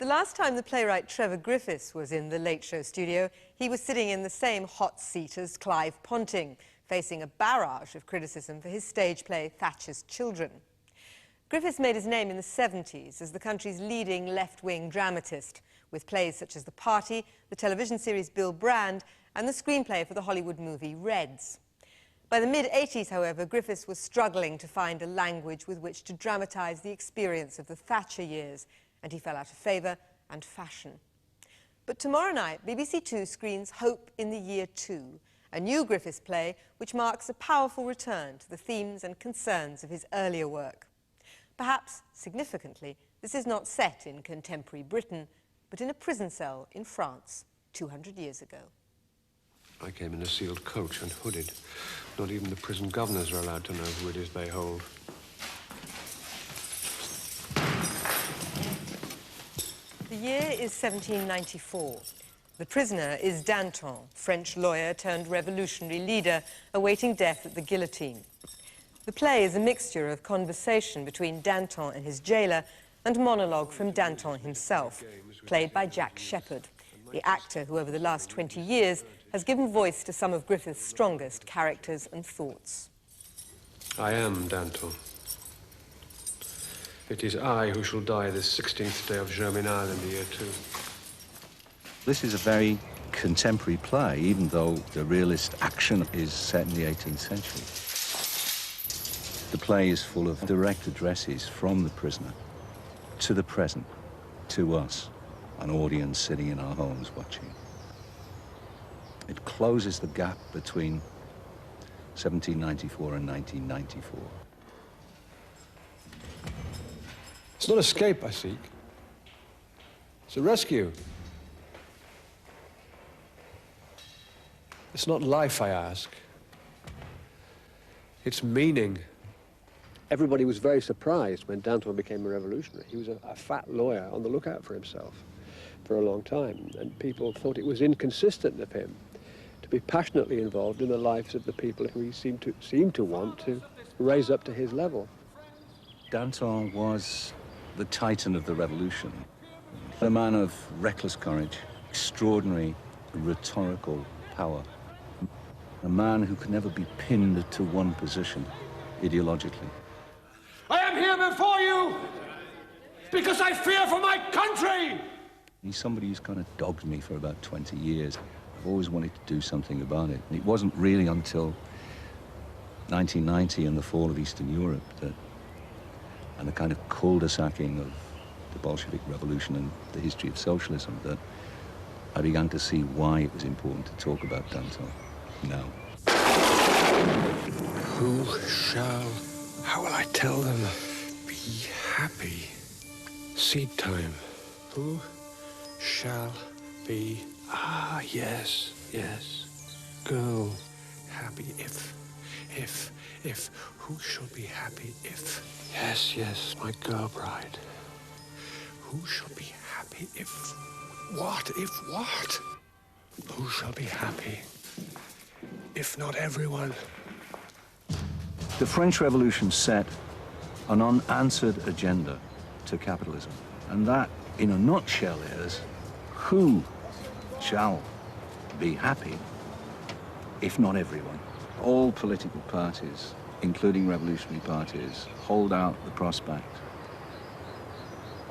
The last time the playwright Trevor Griffiths was in the Late Show studio, he was sitting in the same hot seat as Clive Ponting, facing a barrage of criticism for his stage play Thatcher's Children. Griffiths made his name in the 70s as the country's leading left-wing dramatist, with plays such as The Party, the television series Bill Brand, and the screenplay for the Hollywood movie Reds. By the mid-80s, however, Griffiths was struggling to find a language with which to dramatise the experience of the Thatcher years, and he fell out of favour and fashion. But tomorrow night, BBC Two screens Hope in the Year 2, a new Griffiths play which marks a powerful return to the themes and concerns of his earlier work. Perhaps, significantly, this is not set in contemporary Britain, but in a prison cell in France 200 years ago. I came in a sealed coach and hooded. Not even the prison governors are allowed to know who it is they hold. The year is 1794. The prisoner is Danton, French lawyer turned revolutionary leader, awaiting death at the guillotine. The play is a mixture of conversation between Danton and his jailer and monologue from Danton himself, played by Jack Shepherd, the actor who over the last 20 years has given voice to some of Griffiths' strongest characters and thoughts. I am Danton. It is I who shall die this 16th day of Germinal in the year 2. This is a very contemporary play, even though the realist action is set in the 18th century. The play is full of direct addresses from the prisoner to the present, to us, an audience sitting in our homes watching. It closes the gap between 1794 and 1994. It's not escape I seek. It's a rescue. It's not life I ask. It's meaning. Everybody was very surprised when Danton became a revolutionary. He was a fat lawyer on the lookout for himself for a long time, and people thought it was inconsistent of him to be passionately involved in the lives of the people who he seemed to want to raise up to his level. Danton was the titan of the revolution, a man of reckless courage, extraordinary rhetorical power, a man who could never be pinned to one position ideologically. I am here before you because I fear for my country! He's somebody who's kind of dogged me for about 20 years. I've always wanted to do something about it. And it wasn't really until 1990 and the fall of Eastern Europe and the kind of cul-de-sacking of the Bolshevik Revolution and the history of socialism that I began to see why it was important to talk about Danton now. Who shall, how will I tell them, be happy? Seed time. Who shall be, yes, girl, happy if, who shall be happy if, yes, my girl bride. Who shall be happy if what? Who shall be happy if not everyone? The French Revolution set an unanswered agenda to capitalism, and that, in a nutshell, is who shall be happy if not everyone? All political parties, including revolutionary parties, hold out the prospect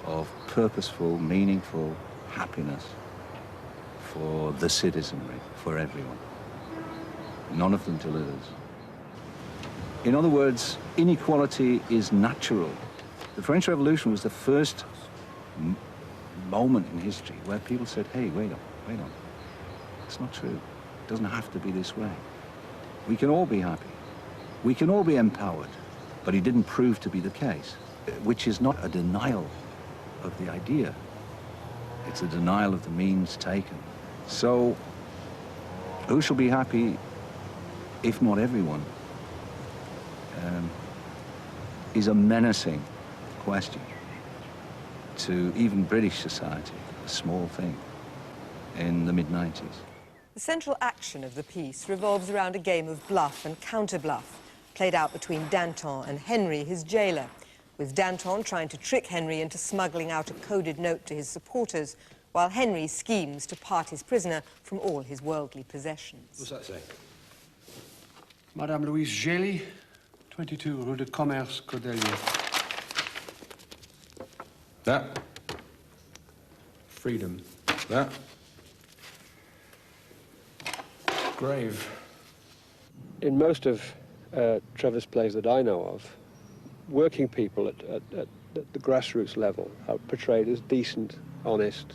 of purposeful, meaningful happiness for the citizenry, for everyone. None of them delivers. In other words, inequality is natural. The French Revolution was the first moment in history where people said, hey, wait on. It's not true. It doesn't have to be this way. We can all be happy. We can all be empowered. But it didn't prove to be the case, which is not a denial of the idea. It's a denial of the means taken. So, who shall be happy if not everyone? Is a menacing question to even British society, a small thing, in the mid-90s. The central action of the piece revolves around a game of bluff and counter-bluff, played out between Danton and Henry, his jailer, with Danton trying to trick Henry into smuggling out a coded note to his supporters, while Henry schemes to part his prisoner from all his worldly possessions. What's that say? Madame Louise Gély, 22 Rue de Commerce, Cordelier. That. Freedom. That. Grave. In most of Trevor's plays that I know of, working people at the grassroots level are portrayed as decent, honest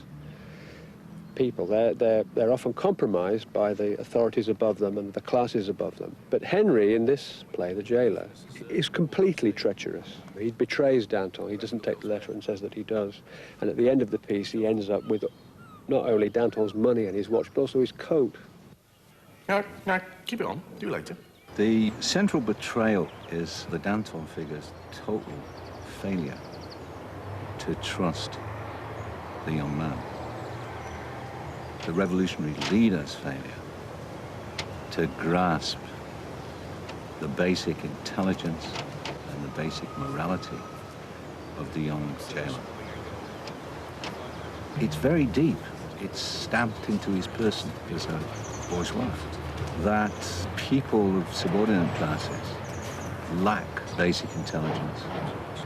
people. They're often compromised by the authorities above them and the classes above them. But Henry, in this play, the jailer, is completely treacherous. He betrays Danton. He doesn't take the letter and says that he does. And at the end of the piece, he ends up with not only Danton's money and his watch, but also his coat. No, keep it on. Do later. The central betrayal is the Danton figure's total failure to trust the young man. The revolutionary leader's failure to grasp the basic intelligence and the basic morality of the young jailer. It's very deep. It's stamped into his person as a bourgeois that people of subordinate classes lack basic intelligence,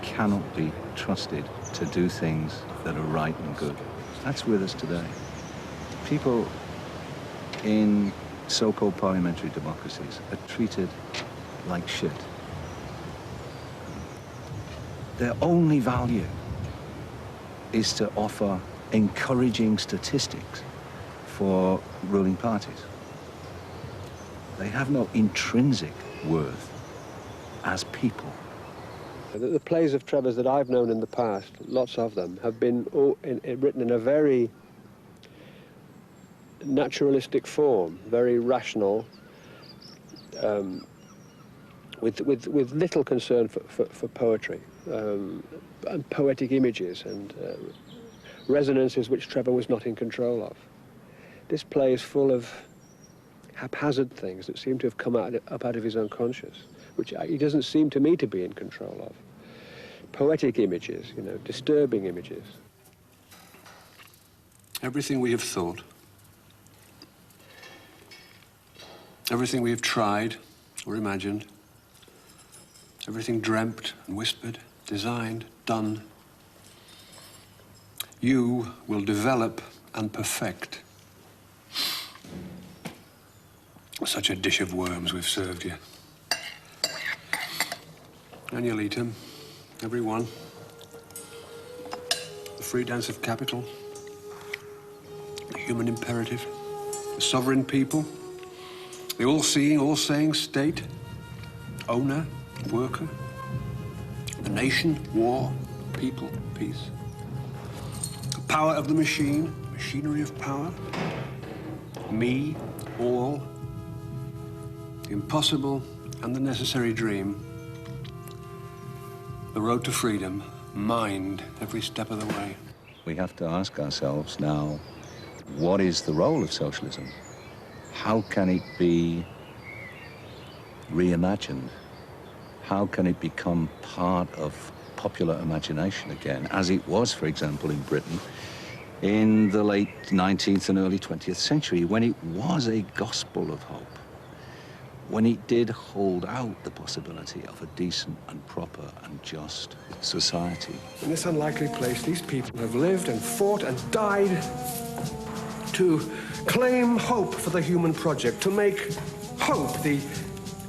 cannot be trusted to do things that are right and good. That's with us today. People in so-called parliamentary democracies are treated like shit. Their only value is to offer encouraging statistics for ruling parties. They have no intrinsic worth as people. The plays of Trevor's that I've known in the past, lots of them, have been written in a very naturalistic form, very rational, with little concern for poetry and poetic images and resonances which Trevor was not in control of. This play is full of haphazard things that seem to have come up out of his unconscious, which he doesn't seem to me to be in control of. Poetic images, you know, disturbing images. Everything we have thought, everything we have tried or imagined, everything dreamt and whispered, designed, done, you will develop and perfect. Such a dish of worms we've served you. And you'll eat them, every one. The free dance of capital, the human imperative, the sovereign people, the all-seeing, all-saying state, owner, worker, the nation, war, people, peace. The power of the machine, machinery of power, me, all, the impossible and the necessary dream, the road to freedom, mind every step of the way. We have to ask ourselves now, what is the role of socialism? How can it be reimagined? How can it become part of popular imagination again, as it was, for example, in Britain in the late 19th and early 20th century, when it was a gospel of hope, when it did hold out the possibility of a decent and proper and just society. In this unlikely place, these people have lived and fought and died to claim hope for the human project, to make hope the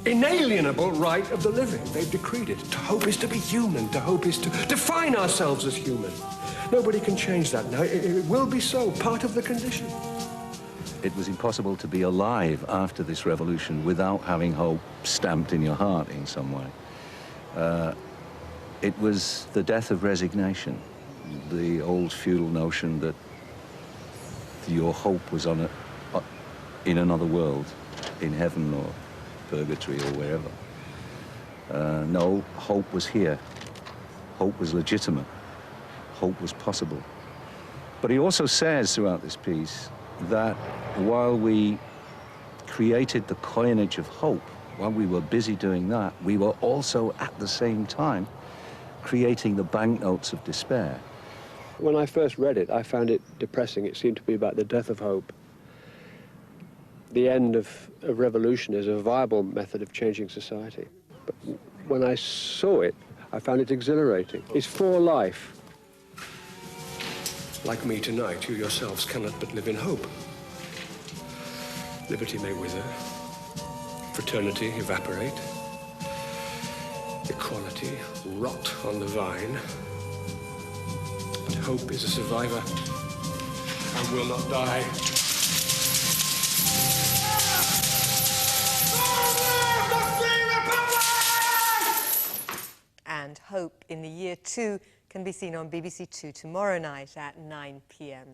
inalienable right of the living. They've decreed it. To hope is to be human. To hope is to define ourselves as human. Nobody can change that now. It will be so, part of the condition. It was impossible to be alive after this revolution without having hope stamped in your heart in some way. It was the death of resignation, the old feudal notion that your hope was in another world, in heaven or purgatory or wherever. No, hope was here. Hope was legitimate. Hope was possible. But he also says throughout this piece that while we created the coinage of hope, while we were busy doing that, we were also at the same time creating the banknotes of despair. When I first read it, I found it depressing. It seemed to be about the death of hope. The end of revolution is a viable method of changing society. But when I saw it, I found it exhilarating. It's for life. Like me tonight, you yourselves cannot but live in hope. Liberty may wither, fraternity evaporate, equality rot on the vine, but hope is a survivor and will not die. And Hope in the Year 2 can be seen on BBC Two tomorrow night at 9 p.m.